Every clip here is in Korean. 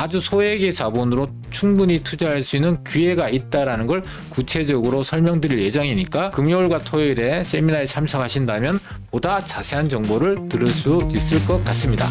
아주 소액의 자본으로 충분히 투자할 수 있는 기회가 있다라는 걸 구체적으로 설명드릴 예정이니까 금요일과 토요일에 세미나에 참석하신다면 보다 자세한 정보를 들을 수 있을 것 같습니다.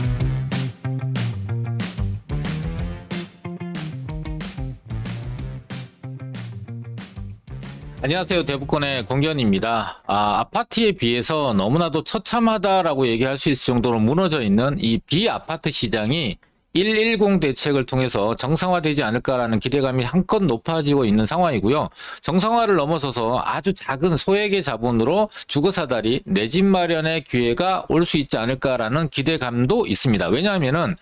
안녕하세요. 대부권의 공견입니다. 아파트에 비해서 너무나도 처참하다라고 얘기할 수 있을 정도로 무너져 있는 이 비아파트 시장이 110 대책을 통해서 정상화되지 않을까라는 기대감이 한껏 높아지고 있는 상황이고요. 정상화를 넘어서서 아주 작은 소액의 자본으로 주거사다리 내 집 마련의 기회가 올 수 있지 않을까라는 기대감도 있습니다. 왜냐하면은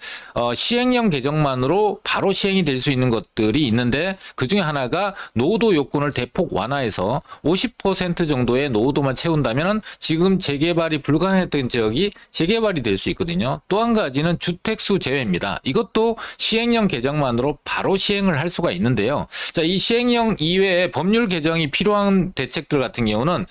시행령 개정만으로 바로 시행이 될 수 있는 것들이 있는데 그중에 하나가 노후도 요건을 대폭 완화해서 50% 정도의 노후도만 채운다면 지금 재개발이 불가능했던 지역이 재개발이 될 수 있거든요. 또 한 가지는 주택수 제외입니다. 이것도 시행령 개정만으로 바로 시행을 할 수가 있는데요. 자, 이 시행령 이외에 법률 개정이 필요한 대책들 같은 경우는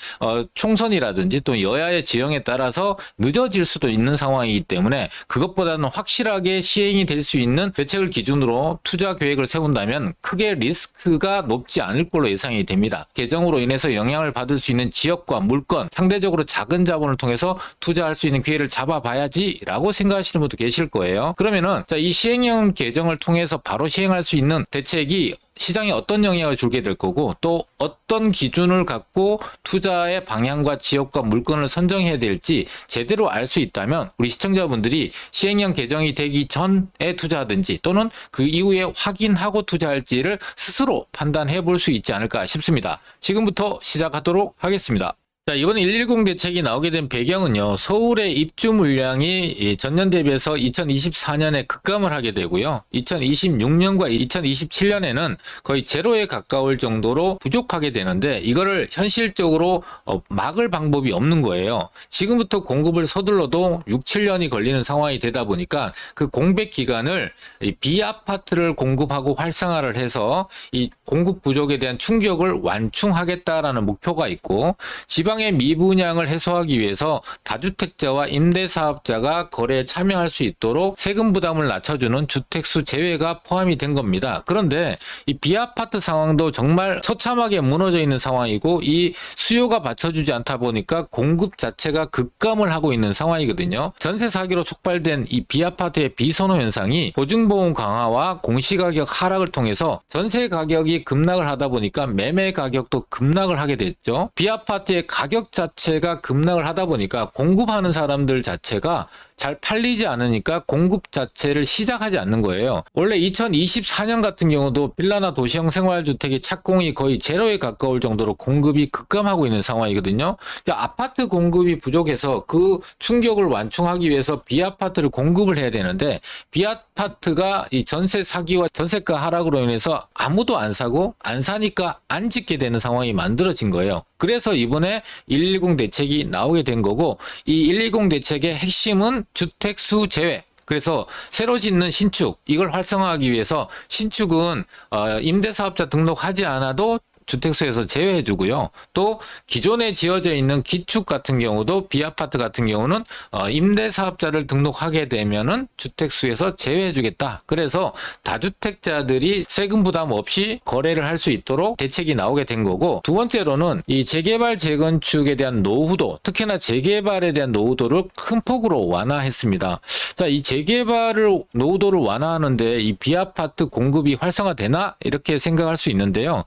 총선이라든지 또 여야의 지형에 따라서 늦어질 수도 있는 상황이기 때문에 그것보다는 확실하게 시행이 될 수 있는 대책을 기준으로 투자 계획을 세운다면 크게 리스크가 높지 않을 걸로 예상이 됩니다. 개정으로 인해서 영향을 받을 수 있는 지역과 물건, 상대적으로 작은 자본을 통해서 투자할 수 있는 기회를 잡아봐야지라고 생각하시는 분도 계실 거예요. 그러면은 이 시행령 개정을 통해서 바로 시행할 수 있는 대책이 시장에 어떤 영향을 주게 될 거고 또 어떤 기준을 갖고 투자의 방향과 지역과 물건을 선정해야 될지 제대로 알 수 있다면 우리 시청자분들이 시행령 개정이 되기 전에 투자하든지 또는 그 이후에 확인하고 투자할지를 스스로 판단해 볼 수 있지 않을까 싶습니다. 지금부터 시작하도록 하겠습니다. 자, 이번에 110 대책이 나오게 된 배경은요. 서울의 입주 물량이 전년 대비해서 2024년에 급감을 하게 되고요. 2026년과 2027년에는 거의 제로에 가까울 정도로 부족하게 되는데 이거를 현실적으로 막을 방법이 없는 거예요. 지금부터 공급을 서둘러도 6, 7년이 걸리는 상황이 되다 보니까 그 공백 기간을 비아파트를 공급하고 활성화를 해서 이 공급 부족에 대한 충격을 완충하겠다라는 목표가 있고 지방의 미분양을 해소하기 위해서 다주택자와 임대사업자가 거래에 참여할 수 있도록 세금 부담을 낮춰주는 주택수 제외가 포함이 된 겁니다. 그런데 이 비아파트 상황도 정말 처참하게 무너져 있는 상황이고 이 수요가 받쳐주지 않다 보니까 공급 자체가 급감을 하고 있는 상황이거든요. 전세 사기로 촉발된 이 비아파트의 비선호 현상이 보증보험 강화와 공시가격 하락을 통해서 전세 가격이 급락을 하다 보니까 매매 가격도 급락을 하게 됐죠. 비아파트의 가격 자체가 급락을 하다 보니까 공급하는 사람들 자체가 잘 팔리지 않으니까 공급 자체를 시작하지 않는 거예요. 원래 2024년 같은 경우도 빌라나 도시형 생활주택의 착공이 거의 제로에 가까울 정도로 공급이 급감하고 있는 상황이거든요. 그러니까 아파트 공급이 부족해서 그 충격을 완충하기 위해서 비아파트를 공급을 해야 되는데 비아파트가 이 전세 사기와 전세가 하락으로 인해서 아무도 안 사고 안 사니까 안 짓게 되는 상황이 만들어진 거예요. 그래서 이번에 110 대책이 나오게 된 거고 이 110 대책의 핵심은 주택수 제외. 그래서 새로 짓는 신축 이걸 활성화하기 위해서 신축은 임대사업자 등록하지 않아도 주택수에서 제외해주고요. 또 기존에 지어져 있는 기축 같은 경우도 비아파트 같은 경우는 임대사업자를 등록하게 되면은 주택수에서 제외해주겠다. 그래서 다주택자들이 세금 부담 없이 거래를 할 수 있도록 대책이 나오게 된 거고 두 번째로는 이 재개발 재건축에 대한 노후도 특히나 재개발에 대한 노후도를 큰 폭으로 완화했습니다. 자, 이 재개발을 노후도를 완화하는데 이 비아파트 공급이 활성화되나 이렇게 생각할 수 있는데요.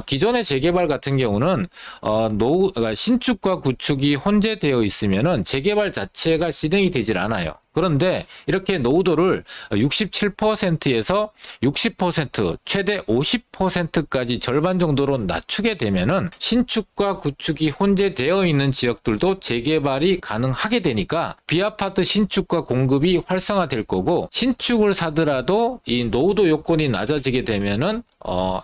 기존의 재개발 같은 경우는 그러니까 신축과 구축이 혼재되어 있으면은 재개발 자체가 진행이 되질 않아요. 그런데 이렇게 노후도를 67%에서 60%, 최대 50%까지 절반 정도로 낮추게 되면은 신축과 구축이 혼재되어 있는 지역들도 재개발이 가능하게 되니까 비아파트 신축과 공급이 활성화될 거고 신축을 사더라도 이 노후도 요건이 낮아지게 되면은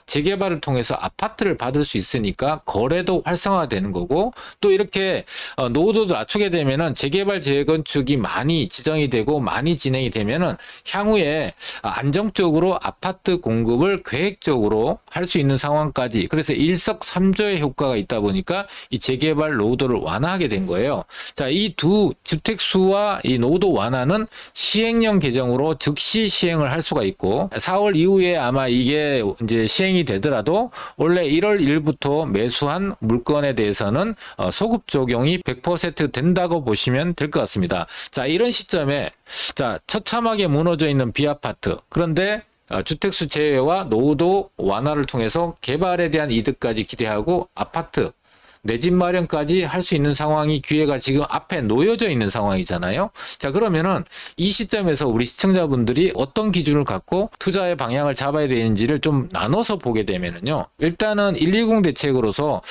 재개발을 통해서 아파트를 받을 수 있으니까 거래도 활성화되는 거고 또 이렇게 노후도를 낮추게 되면은 재개발 재건축이 많이 지정이 진행이 되고 많이 진행이 되면은 향후에 안정적으로 아파트 공급을 계획적으로 할 수 있는 상황까지, 그래서 일석삼조의 효과가 있다 보니까 이 재개발 노후도를 완화하게 된 거예요. 자, 이 두 주택수와 이 노후도 완화는 시행령 개정으로 즉시 시행을 할 수가 있고, 4월 이후에 아마 이게 이제 시행이 되더라도 원래 1월 1일부터 매수한 물건에 대해서는 소급 적용이 100% 된다고 보시면 될 것 같습니다. 자, 이런 시점에 자, 처참하게 무너져 있는 비아파트, 그런데 주택수 제외와 노후도 완화를 통해서 개발에 대한 이득까지 기대하고 아파트 내 집 마련까지 할 수 있는 상황이, 기회가 지금 앞에 놓여져 있는 상황이잖아요. 자, 그러면은 이 시점에서 우리 시청자분들이 어떤 기준을 갖고 투자의 방향을 잡아야 되는지를 좀 나눠서 보게 되면은요, 일단은 120 대책으로서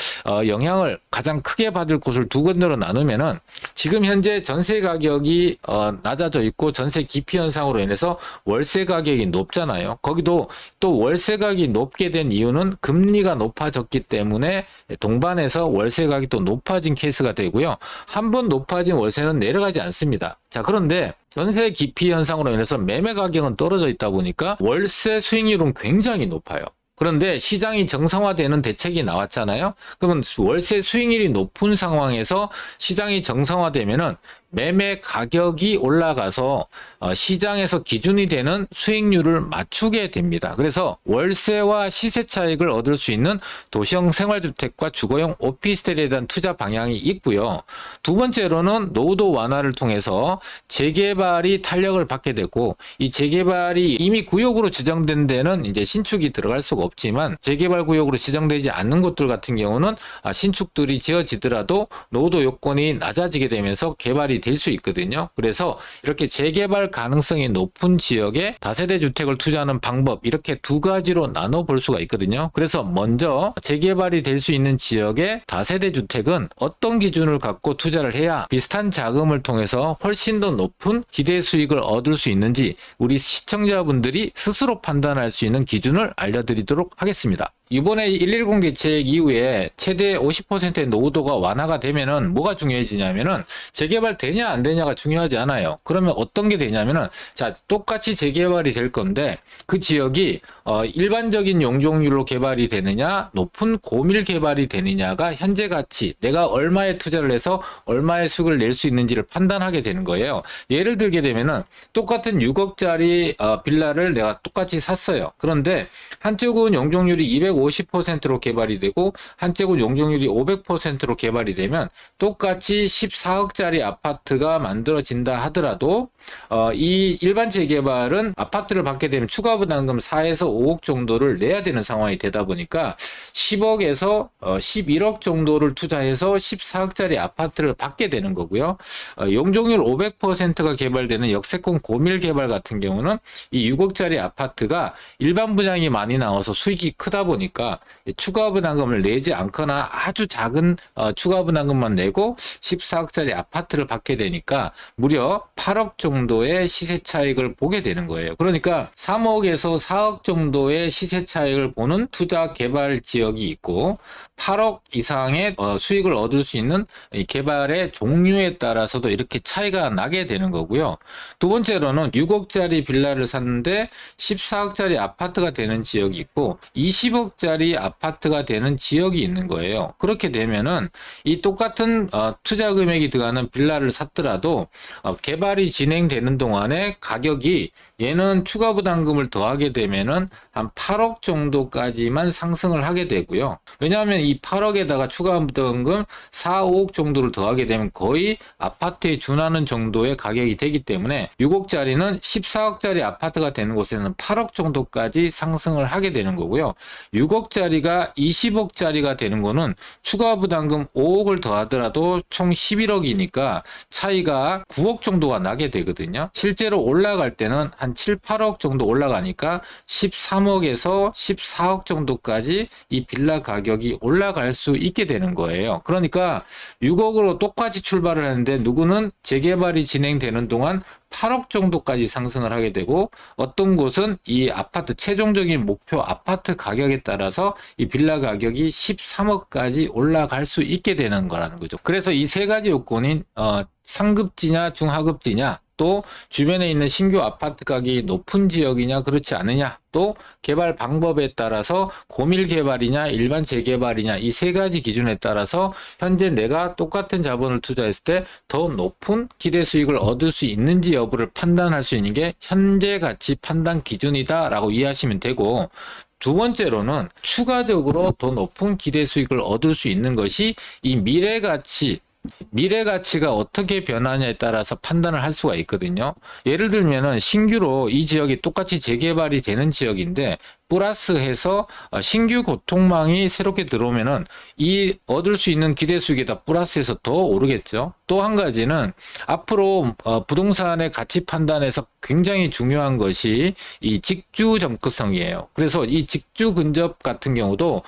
영향을 가장 크게 받을 곳을 두 군데로 나누면은, 지금 현재 전세 가격이 낮아져 있고 전세 기피 현상으로 인해서 월세 가격이 높잖아요. 거기도 또 월세 가격이 높게 된 이유는 금리가 높아졌기 때문에 동반해서 월세 가격이 또 높아진 케이스가 되고요. 한 번 높아진 월세는 내려가지 않습니다. 자, 그런데 전세 기피 현상으로 인해서 매매 가격은 떨어져 있다 보니까 월세 수익률은 굉장히 높아요. 그런데 시장이 정상화되는 대책이 나왔잖아요. 그러면 월세 수익률이 높은 상황에서 시장이 정상화되면은 매매 가격이 올라가서 시장에서 기준이 되는 수익률을 맞추게 됩니다. 그래서 월세와 시세 차익을 얻을 수 있는 도시형 생활주택과 주거용 오피스텔에 대한 투자 방향이 있고요. 두 번째로는 노후도 완화를 통해서 재개발이 탄력을 받게 되고, 이 재개발이 이미 구역으로 지정된 데는 이제 신축이 들어갈 수가 없지만, 재개발 구역으로 지정되지 않는 곳들 같은 경우는 신축들이 지어지더라도 노후도 요건이 낮아지게 되면서 개발이 될 수 있거든요. 그래서 이렇게 재개발 가능성이 높은 지역에 다세대 주택을 투자하는 방법, 이렇게 두 가지로 나눠 볼 수가 있거든요. 그래서 먼저 재개발이 될 수 있는 지역의 다세대 주택은 어떤 기준을 갖고 투자를 해야 비슷한 자금을 통해서 훨씬 더 높은 기대 수익을 얻을 수 있는지 우리 시청자분들이 스스로 판단할 수 있는 기준을 알려드리도록 하겠습니다. 이번에 110 대책 이후에 최대 50%의 노후도가 완화가 되면은 뭐가 중요해지냐면은, 재개발 되냐 안 되냐가 중요하지 않아요. 그러면 어떤 게 되냐면은, 자, 똑같이 재개발이 될 건데 그 지역이 일반적인 용적률로 개발이 되느냐, 높은 고밀 개발이 되느냐가 현재 가치, 내가 얼마에 투자를 해서 얼마의 수익을 낼 수 있는지를 판단하게 되는 거예요. 예를 들게 되면은 똑같은 6억짜리 빌라를 내가 똑같이 샀어요. 그런데 한쪽은 용적률이 250%로 개발이 되고 한쪽은 용적률이 500%로 개발이 되면 똑같이 14억짜리 아파트가 만들어진다 하더라도 이 일반 재개발은 아파트를 받게 되면 추가 부담금 4에서 5억 정도를 내야 되는 상황이 되다 보니까 10억에서 11억 정도를 투자해서 14억짜리 아파트를 받게 되는 거고요. 용적률 500%가 개발되는 역세권 고밀 개발 같은 경우는 이 6억짜리 아파트가 일반 분양이 많이 나와서 수익이 크다 보니까 추가 부담금을 내지 않거나 아주 작은 추가 부담금만 내고 14억짜리 아파트를 받게 되니까 무려 8억 정도의 시세 차익을 보게 되는 거예요. 그러니까 3억에서 4억 정도의 시세 차익을 보는 투자 개발 지역이 있고, 8억 이상의 수익을 얻을 수 있는 개발의 종류에 따라서도 이렇게 차이가 나게 되는 거고요. 두 번째로는 6억짜리 빌라를 샀는데 14억짜리 아파트가 되는 지역이 있고 20억짜리 아파트가 되는 지역이 있는 거예요. 그렇게 되면은 이 똑같은 투자 금액이 들어가는 빌라를 샀더라도 개발이 진행되는 동안에 가격이, 얘는 추가 부담금을 더하게 되면은 한 8억 정도까지만 상승을 하게 되고요. 왜냐하면 이 8억에다가 추가 부담금 4, 5억 정도를 더하게 되면 거의 아파트에 준하는 정도의 가격이 되기 때문에 6억짜리는 14억짜리 아파트가 되는 곳에는 8억 정도까지 상승을 하게 되는 거고요. 6억짜리가 20억짜리가 되는 거는 추가 부담금 5억을 더하더라도 총 11억이니까 차이가 9억 정도가 나게 되거든요. 실제로 올라갈 때는 한 7, 8억 정도 올라가니까 13억에서 14억 정도까지 이 빌라 가격이 올라갈 수 있게 되는 거예요. 그러니까 6억으로 똑같이 출발을 하는데 누구는 재개발이 진행되는 동안 8억 정도까지 상승을 하게 되고, 어떤 곳은 이 아파트 최종적인 목표 아파트 가격에 따라서 이 빌라 가격이 13억까지 올라갈 수 있게 되는 거라는 거죠. 그래서 이 세 가지 요건인 상급지냐 중하급지냐, 또 주변에 있는 신규 아파트 가격이 높은 지역이냐 그렇지 않느냐, 또 개발 방법에 따라서 고밀 개발이냐 일반 재개발이냐 이 세 가지 기준에 따라서 현재 내가 똑같은 자본을 투자했을 때 더 높은 기대 수익을 얻을 수 있는지 여부를 판단할 수 있는 게 현재 가치 판단 기준이다라고 이해하시면 되고, 두 번째로는 추가적으로 더 높은 기대 수익을 얻을 수 있는 것이 이 미래 가치가 어떻게 변하냐에 따라서 판단을 할 수가 있거든요. 예를 들면은 신규로 이 지역이 똑같이 재개발이 되는 지역인데 플러스해서 신규 교통망이 새롭게 들어오면은 이 얻을 수 있는 기대 수익에다 플러스해서 더 오르겠죠. 또 한 가지는 앞으로 부동산의 가치 판단에서 굉장히 중요한 것이 이 직주 정크성이에요. 그래서 이 직주 근접 같은 경우도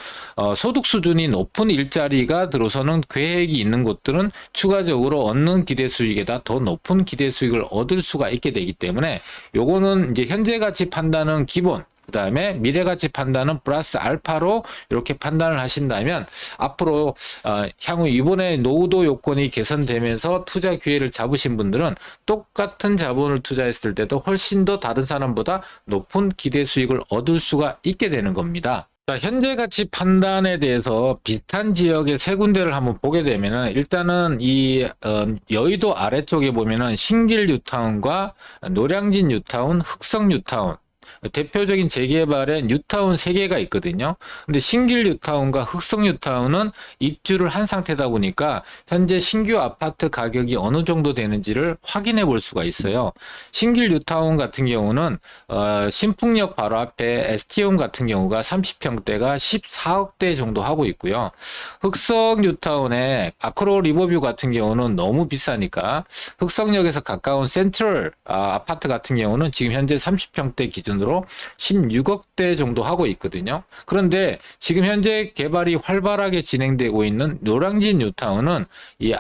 소득 수준이 높은 일자리가 들어서는 계획이 있는 곳들은 추가적으로 얻는 기대 수익에다 더 높은 기대 수익을 얻을 수가 있게 되기 때문에 요거는 이제 현재 가치 판단은 기본, 그 다음에 미래가치 판단은 플러스 알파로 이렇게 판단을 하신다면 앞으로 향후 이번에 노후도 요건이 개선되면서 투자 기회를 잡으신 분들은 똑같은 자본을 투자했을 때도 훨씬 더 다른 사람보다 높은 기대 수익을 얻을 수가 있게 되는 겁니다. 자, 현재 가치 판단에 대해서 비슷한 지역의 세 군데를 한번 보게 되면은 일단은 이 여의도 아래쪽에 보면은 신길 뉴타운과 노량진 뉴타운, 흑성 뉴타운, 대표적인 재개발에 뉴타운 3개가 있거든요. 근데 신길 뉴타운과 흑성 뉴타운은 입주를 한 상태다 보니까 현재 신규 아파트 가격이 어느 정도 되는지를 확인해 볼 수가 있어요. 신길 뉴타운 같은 경우는 신풍역 바로 앞에 ST홈 같은 경우가 30평대가 14억대 정도 하고 있고요. 흑성 뉴타운의 아크로 리버뷰 같은 경우는 너무 비싸니까 흑성역에서 가까운 센트럴 아파트 같은 경우는 지금 현재 30평대 기준으로 16억대 정도 하고 있거든요. 그런데 지금 현재 개발이 활발하게 진행되고 있는 노량진 뉴타운은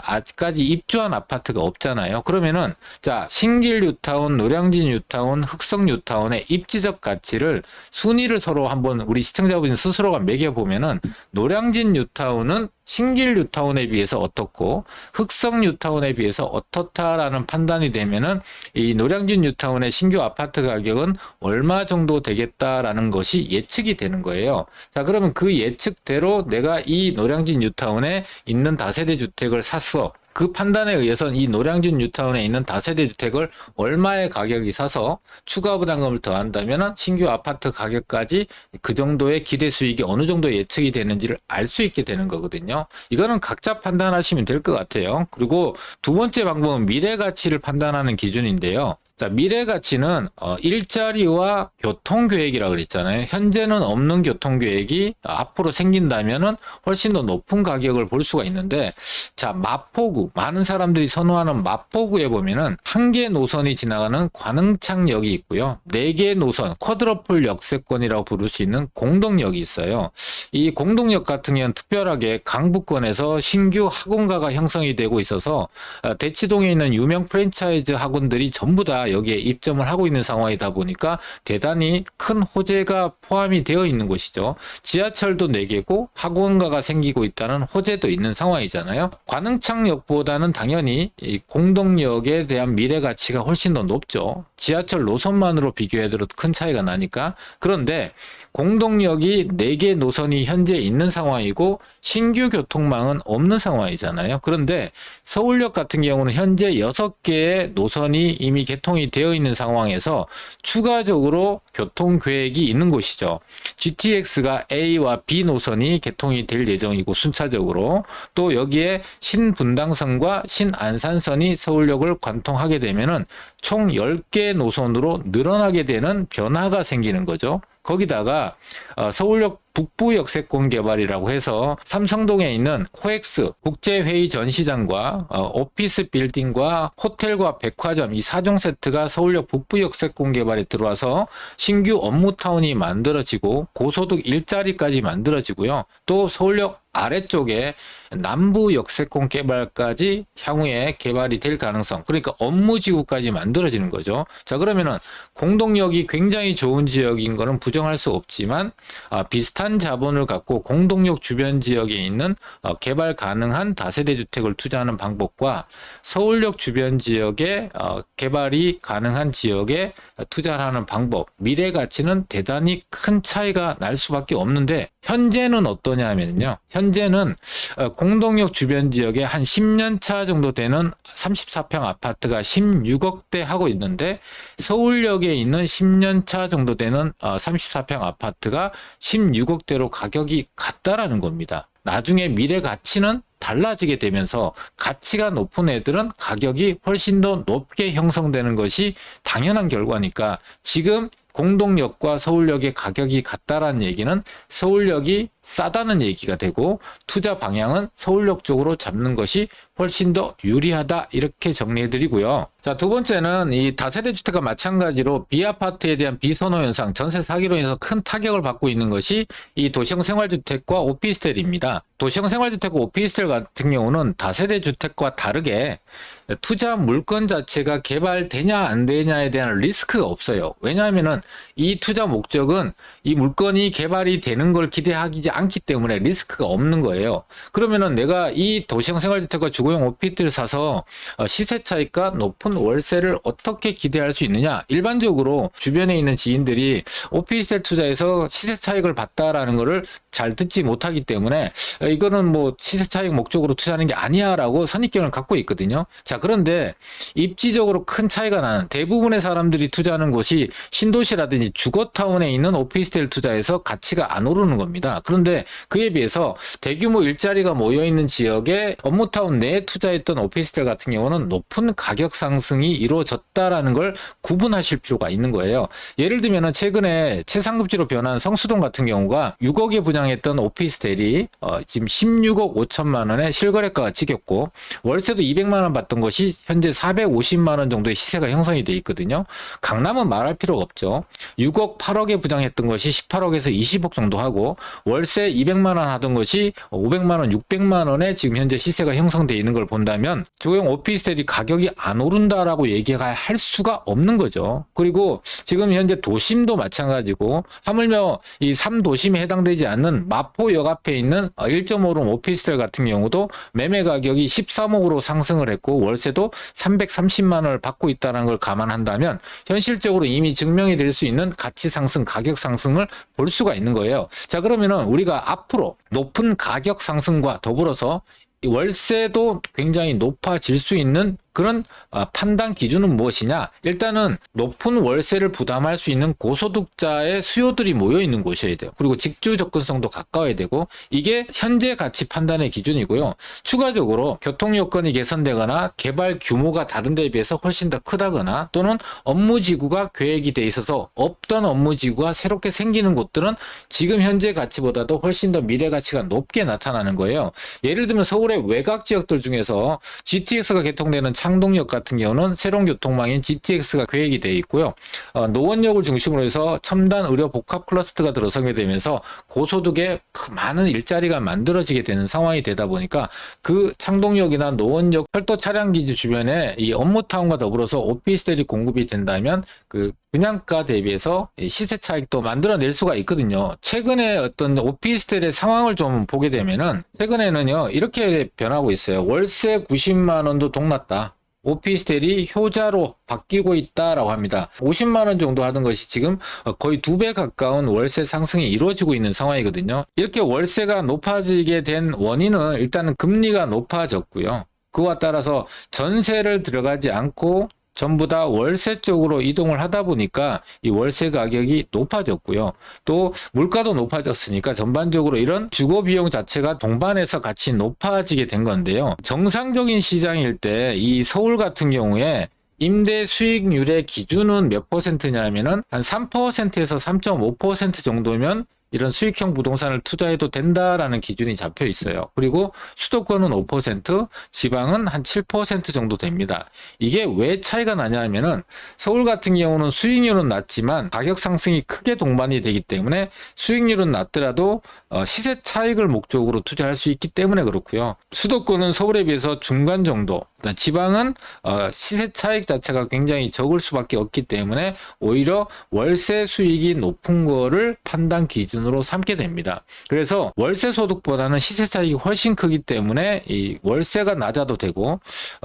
아직까지 입주한 아파트가 없잖아요. 그러면은 자, 신길 뉴타운, 노량진 뉴타운, 흑성 뉴타운의 입지적 가치를 순위를 서로 한번 우리 시청자분 스스로가 매겨보면은 노량진 뉴타운은 신길 뉴타운에 비해서 어떻고 흑성 뉴타운에 비해서 어떻다라는 판단이 되면은 이 노량진 뉴타운의 신규 아파트 가격은 얼마 정도 되겠다라는 것이 예측이 되는 거예요. 자, 그러면 그 예측대로 내가 이 노량진 뉴타운에 있는 다세대 주택을 사서 그 판단에 의해서 이 노량진 뉴타운에 있는 다세대 주택을 얼마의 가격이 사서 추가 부담금을 더한다면 신규 아파트 가격까지 그 정도의 기대 수익이 어느 정도 예측이 되는지를 알 수 있게 되는 거거든요. 이거는 각자 판단하시면 될 것 같아요. 그리고 두 번째 방법은 미래 가치를 판단하는 기준인데요. 자, 미래 가치는 일자리와 교통 계획이라고 그랬잖아요. 현재는 없는 교통 계획이 앞으로 생긴다면은 훨씬 더 높은 가격을 볼 수가 있는데, 자, 마포구, 많은 사람들이 선호하는 마포구에 보면은 한 개 노선이 지나가는 관흥창역이 있고요. 4개 노선, 쿼드러플 역세권이라고 부를 수 있는 공동역이 있어요. 이 공동역 같은 경우는 특별하게 강북권에서 신규 학원가가 형성이 되고 있어서 대치동에 있는 유명 프랜차이즈 학원들이 전부 다 여기에 입점을 하고 있는 상황이다 보니까 대단히 큰 호재가 포함이 되어 있는 곳이죠. 지하철도 4개고 학원가가 생기고 있다는 호재도 있는 상황이잖아요. 관흥창역보다는 당연히 이 공동역에 대한 미래 가치가 훨씬 더 높죠. 지하철 노선만으로 비교해도 큰 차이가 나니까. 그런데 공동역이 4개 노선이 현재 있는 상황이고 신규 교통망은 없는 상황이잖아요. 그런데 서울역 같은 경우는 현재 6개의 노선이 이미 개통이 되어 있는 상황에서 추가적으로 교통 계획이 있는 곳이죠. GTX가 A와 B 노선이 개통이 될 예정이고 순차적으로 또 여기에 신분당선과 신안산선이 서울역을 관통하게 되면은 총 10개 노선으로 늘어나게 되는 변화가 생기는 거죠. 거기다가 서울역 북부 역세권 개발이라고 해서 삼성동에 있는 코엑스 국제회의 전시장과 오피스 빌딩과 호텔과 백화점 이 4종 세트가 서울역 북부 역세권 개발에 들어와서 신규 업무타운이 만들어지고 고소득 일자리까지 만들어지고요. 또 서울역 아래쪽에 남부 역세권 개발까지 향후에 개발이 될 가능성, 그러니까 업무지구까지 만들어지는 거죠. 자, 그러면은 공동역이 굉장히 좋은 지역인 거는 부정할 수 없지만 비슷한 민간 자본을 갖고 공동역 주변 지역에 있는 개발 가능한 다세대 주택을 투자하는 방법과 서울역 주변 지역에 개발이 가능한 지역에 투자를 하는 방법, 미래 가치는 대단히 큰 차이가 날 수밖에 없는데, 현재는 어떠냐면요. 현재는 공동역 주변 지역에 한 10년 차 정도 되는 34평 아파트가 16억대 하고 있는데, 서울역에 있는 10년 차 정도 되는 34평 아파트가 16억대로 가격이 같다라는 겁니다. 나중에 미래 가치는 달라지게 되면서 가치가 높은 애들은 가격이 훨씬 더 높게 형성되는 것이 당연한 결과니까, 지금 공동역과 서울역의 가격이 같다라는 얘기는 서울역이 싸다는 얘기가 되고, 투자 방향은 서울역 쪽으로 잡는 것이 훨씬 더 유리하다, 이렇게 정리해 드리고요. 자, 두 번째는 이 다세대 주택과 마찬가지로 비아파트에 대한 비선호 현상, 전세 사기로 인해서 큰 타격을 받고 있는 것이 이 도시형 생활주택과 오피스텔입니다. 도시형 생활주택과 오피스텔 같은 경우는 다세대 주택과 다르게 투자 물건 자체가 개발되냐 안 되냐에 대한 리스크가 없어요. 왜냐하면은 이 투자 목적은 이 물건이 개발이 되는 걸 기대하지 않기 때문에 리스크가 없는 거예요. 그러면은 내가 이 도시형 생활주택과 주거용 오피스텔을 사서 시세 차익과 높은 월세를 어떻게 기대할 수 있느냐? 일반적으로 주변에 있는 지인들이 오피스텔 투자에서 시세 차익을 봤다라는 거를 잘 듣지 못하기 때문에 이거는 뭐 시세 차익 목적으로 투자하는 게 아니야 라고 선입견을 갖고 있거든요. 자, 그런데 입지적으로 큰 차이가 나는, 대부분의 사람들이 투자하는 곳이 신도시라든지 주거타운에 있는 오피스텔 투자에서 가치가 안 오르는 겁니다. 그런데 그에 비해서 대규모 일자리가 모여있는 지역에 업무타운 내에 투자했던 오피스텔 같은 경우는 높은 가격 상승이 이루어졌다라는 걸 구분하실 필요가 있는 거예요. 예를 들면 최근에 최상급지로 변한 성수동 같은 경우가 6억에 분양했던 오피스텔이 지금 16억 5천만 원에 실거래가가 찍혔고, 월세도 200만 원 받던 것이 현재 450만 원 정도의 시세가 형성이 돼 있거든요. 강남은 말할 필요가 없죠. 6억 8억에 분양했던 것이 18억에서 20억 정도 하고, 월세 200만 원 하던 것이 500만 원, 600만 원에 지금 현재 시세가 형성돼 있는 걸 본다면 주거용 오피스텔이 가격이 안 오른다라고 얘기할 수가 없는 거죠. 그리고 지금 현재 도심도 마찬가지고, 하물며 이 3도심에 해당되지 않는 마포역 앞에 있는 1.5룸 오피스텔 같은 경우도 매매 가격이 13억으로 상승을 했고 월세도 330만 원을 받고 있다는 걸 감안한다면 현실적으로 이미 증명이 될 수 있는 가치 상승, 가격 상승을 볼 수가 있는 거예요. 자, 그러면은 우리가 앞으로 높은 가격 상승과 더불어서 월세도 굉장히 높아질 수 있는 그런 판단 기준은 무엇이냐? 일단은 높은 월세를 부담할 수 있는 고소득자의 수요들이 모여 있는 곳이어야 돼요. 그리고 직주 접근성도 가까워야 되고, 이게 현재 가치 판단의 기준이고요. 추가적으로 교통 여건이 개선되거나 개발 규모가 다른 데에 비해서 훨씬 더 크다거나, 또는 업무지구가 계획이 돼 있어서 없던 업무지구가 새롭게 생기는 곳들은 지금 현재 가치보다도 훨씬 더 미래 가치가 높게 나타나는 거예요. 예를 들면 서울의 외곽 지역들 중에서 GTX가 개통되는 창동역 같은 경우는 새로운 교통망인 GTX가 계획이 되어 있고요. 노원역을 중심으로 해서 첨단 의료 복합 클러스터가 들어서게 되면서 고소득에 많은 일자리가 만들어지게 되는 상황이 되다 보니까 그 창동역이나 노원역 철도 차량 기지 주변에 이 업무타운과 더불어서 오피스텔이 공급이 된다면 그 분양가 대비해서 시세 차익도 만들어낼 수가 있거든요. 최근에 어떤 오피스텔의 상황을 좀 보게 되면은 최근에는요 이렇게 변하고 있어요. 월세 90만 원도 동났다. 오피스텔이 효자로 바뀌고 있다라고 합니다. 50만 원 정도 하던 것이 지금 거의 2배 가까운 월세 상승이 이루어지고 있는 상황이거든요. 이렇게 월세가 높아지게 된 원인은 일단은 금리가 높아졌고요. 그와 따라서 전세를 들어가지 않고 전부 다 월세 쪽으로 이동을 하다 보니까 이 월세 가격이 높아졌고요. 또 물가도 높아졌으니까 전반적으로 이런 주거 비용 자체가 동반해서 같이 높아지게 된 건데요. 정상적인 시장일 때 이 서울 같은 경우에 임대 수익률의 기준은 몇 퍼센트냐면은 한 3%에서 3.5% 정도면 이런 수익형 부동산을 투자해도 된다라는 기준이 잡혀 있어요. 그리고 수도권은 5%, 지방은 한 7% 정도 됩니다. 이게 왜 차이가 나냐 하면은 서울 같은 경우는 수익률은 낮지만 가격 상승이 크게 동반이 되기 때문에 수익률은 낮더라도 시세 차익을 목적으로 투자할 수 있기 때문에 그렇고요. 수도권은 서울에 비해서 중간 정도, 지방은 시세 차익 자체가 굉장히 적을 수밖에 없기 때문에 오히려 월세 수익이 높은 거를 판단 기준으로 삼게 됩니다. 그래서 월세 소득보다는 시세 차익이 훨씬 크기 때문에 이 월세가 낮아도 되고,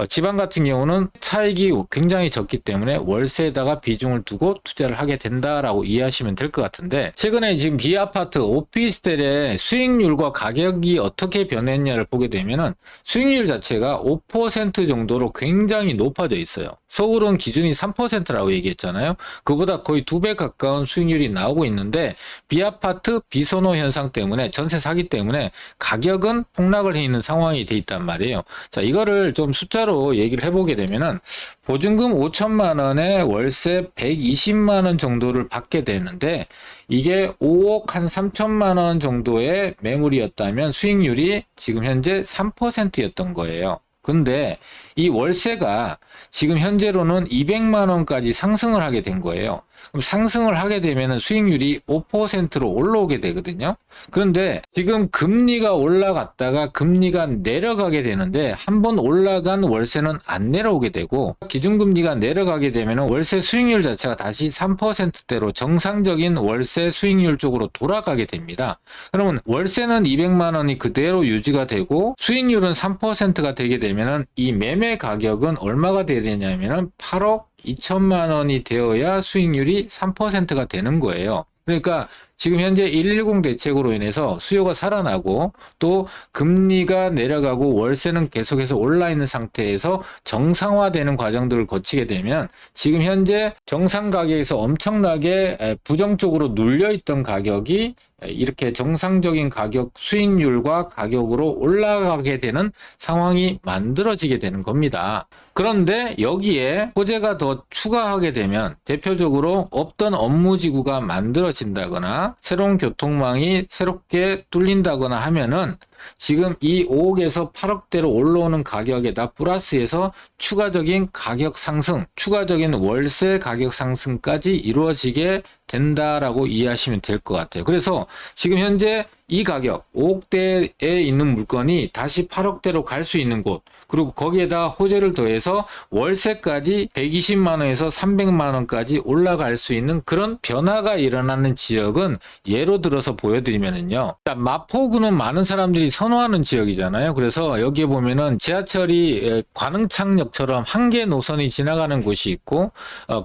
지방 같은 경우는 차익이 굉장히 적기 때문에 월세에다가 비중을 두고 투자를 하게 된다라고 이해하시면 될 것 같은데, 최근에 지금 B아파트 오피스텔의 수익률과 가격이 어떻게 변했냐를 보게 되면은 수익률 자체가 5% 정도로 굉장히 높아져 있어요. 서울은 기준이 3%라고 얘기했잖아요. 그보다 거의 2배 가까운 수익률이 나오고 있는데, B아파트 비선호 현상 때문에, 전세 사기 때문에 가격은 폭락을 해 있는 상황이 돼 있단 말이에요. 자, 이거를 좀 숫자로 얘기를 해보게 되면은, 보증금 5천만 원에 월세 120만 원 정도를 받게 되는데, 이게 5억 한 3천만 원 정도의 매물이었다면 수익률이 지금 현재 3%였던 거예요. 근데 이 월세가 지금 현재로는 200만 원까지 상승을 하게 된 거예요. 그럼 상승을 하게 되면 수익률이 5%로 올라오게 되거든요. 그런데 지금 금리가 올라갔다가 금리가 내려가게 되는데, 한번 올라간 월세는 안 내려오게 되고, 기준금리가 내려가게 되면 월세 수익률 자체가 다시 3%대로 정상적인 월세 수익률 쪽으로 돌아가게 됩니다. 그러면 월세는 200만 원이 그대로 유지가 되고 수익률은 3%가 되게 되면 이 매매 가격은 얼마가 되야 되냐면 8억 2천만 원이 되어야 수익률이 3%가 되는 거예요. 그러니까 지금 현재 110 대책으로 인해서 수요가 살아나고 또 금리가 내려가고 월세는 계속해서 올라 있는 상태에서 정상화되는 과정들을 거치게 되면, 지금 현재 정상 가격에서 엄청나게 부정적으로 눌려있던 가격이 이렇게 정상적인 가격 수익률과 가격으로 올라가게 되는 상황이 만들어지게 되는 겁니다. 그런데 여기에 호재가 더 추가하게 되면, 대표적으로 없던 업무지구가 만들어진다거나 새로운 교통망이 새롭게 뚫린다거나 하면은 지금 이 5억에서 8억대로 올라오는 가격에다 플러스해서 추가적인 가격 상승, 추가적인 월세 가격 상승까지 이루어지게 된다라고 이해하시면 될 것 같아요. 그래서 지금 현재 이 가격 5억대에 있는 물건이 다시 8억대로 갈 수 있는 곳, 그리고 거기에다 호재를 더해서 월세까지 120만 원에서 300만 원까지 올라갈 수 있는 그런 변화가 일어나는 지역은 예로 들어서 보여드리면은요, 마포구는 많은 사람들이 선호하는 지역이잖아요. 그래서 여기에 보면은 지하철이 관흥창역처럼 한 개 노선이 지나가는 곳이 있고,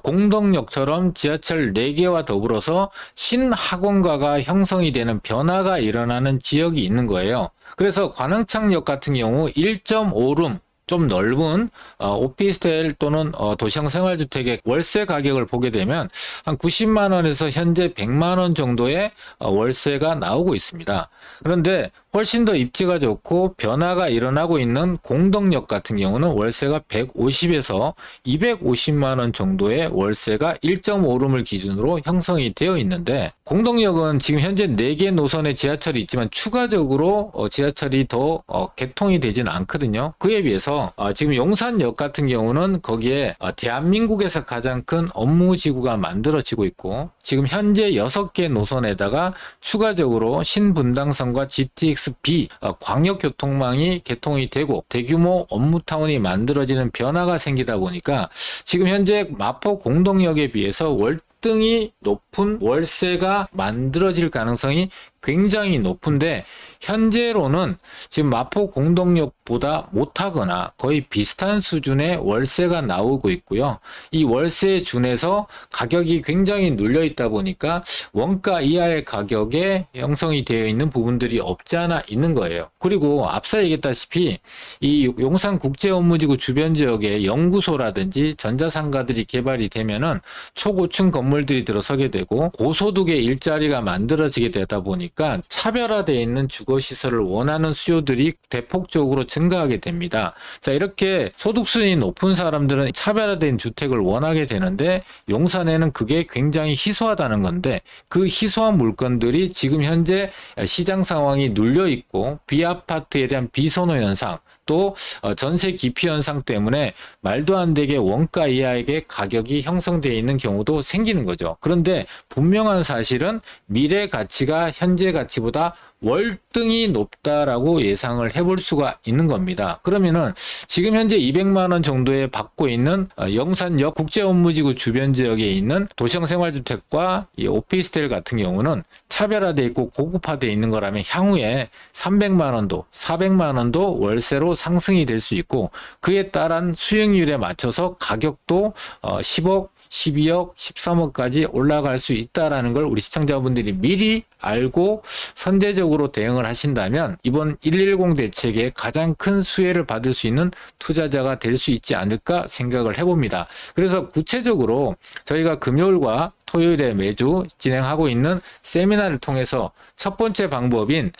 공덕역처럼 지하철 4개와 더불어서 신학원가가 형성이 되는 변화가 일어나는 지역이 있는 거예요. 그래서 관흥창역 같은 경우 1.5룸 좀 넓은 오피스텔 또는 도시형 생활주택의 월세 가격을 보게 되면 한 90만 원에서 현재 100만 원 정도의 월세가 나오고 있습니다. 그런데 훨씬 더 입지가 좋고 변화가 일어나고 있는 공덕역 같은 경우는 월세가 150에서 250만 원 정도의 월세가 1.5룸을 기준으로 형성이 되어 있는데, 공덕역은 지금 현재 4개 노선의 지하철이 있지만 추가적으로 지하철이 더 개통이 되지는 않거든요. 그에 비해서 지금 용산역 같은 경우는 거기에 대한민국에서 가장 큰 업무지구가 만들어지고 있고, 지금 현재 6개 노선에다가 추가적으로 신분당선과 GTX-B 광역교통망이 개통이 되고 대규모 업무타운이 만들어지는 변화가 생기다 보니까 지금 현재 마포 공덕역에 비해서 월등히 높은 월세가 만들어질 가능성이 굉장히 높은데, 현재로는 지금 마포 공덕역보다 못하거나 거의 비슷한 수준의 월세가 나오고 있고요. 이 월세에 준해서 가격이 굉장히 눌려 있다 보니까 원가 이하의 가격에 형성이 되어 있는 부분들이 없지 않아 있는 거예요. 그리고 앞서 얘기했다시피 이 용산국제업무지구 주변 지역에 연구소라든지 전자상가들이 개발이 되면은 초고층 건물들이 들어서게 되고 고소득의 일자리가 만들어지게 되다 보니까 차별화되어 있는 주거시설을 원하는 수요들이 대폭적으로 증가하게 됩니다. 자, 이렇게 소득수준이 높은 사람들은 차별화된 주택을 원하게 되는데, 용산에는 그게 굉장히 희소하다는 건데, 그 희소한 물건들이 지금 현재 시장 상황이 눌려 있고 B아파트에 대한 비선호 현상, 또 전세 기피 현상 때문에 말도 안 되게 원가 이하의 가격이 형성되어 있는 경우도 생기는 거죠. 그런데 분명한 사실은 미래 가치가 현재 가치보다 월등히 높다라고 예상을 해볼 수가 있는 겁니다. 그러면은 지금 현재 200만 원 정도에 받고 있는 영산역 국제업무지구 주변 지역에 있는 도시형 생활주택과 이 오피스텔 같은 경우는 차별화되어 있고 고급화되어 있는 거라면 향후에 300만 원도 400만 원도 월세로 상승이 될 수 있고, 그에 따른 수익률에 맞춰서 가격도 10억 12억, 13억까지 올라갈 수 있다라는 걸 우리 시청자분들이 미리 알고 선제적으로 대응을 하신다면 이번 110 대책에 가장 큰 수혜를 받을 수 있는 투자자가 될 수 있지 않을까 생각을 해봅니다. 그래서 구체적으로 저희가 금요일과 토요일에 매주 진행하고 있는 세미나를 통해서 첫 번째 방법인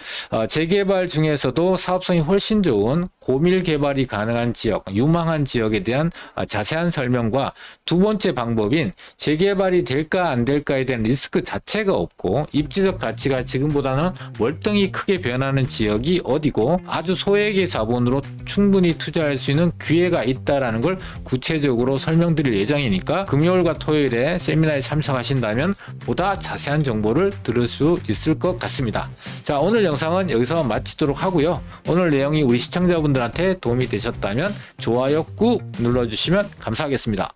재개발 중에서도 사업성이 훨씬 좋은 고밀 개발이 가능한 지역, 유망한 지역에 대한 자세한 설명과, 두 번째 방법인 재개발이 될까 안 될까에 대한 리스크 자체가 없고 입지적 가치가 지금보다는 월등히 크게 변하는 지역이 어디고 아주 소액의 자본으로 충분히 투자할 수 있는 기회가 있다라는 걸 구체적으로 설명드릴 예정이니까 금요일과 토요일에 세미나에 참석하신다면 보다 자세한 정보를 들을 수 있을 것 같습니다. 자, 오늘 영상은 여기서 마치도록 하고요. 오늘 내용이 우리 시청자분들한테 도움이 되셨다면 좋아요 꾹 눌러주시면 감사하겠습니다.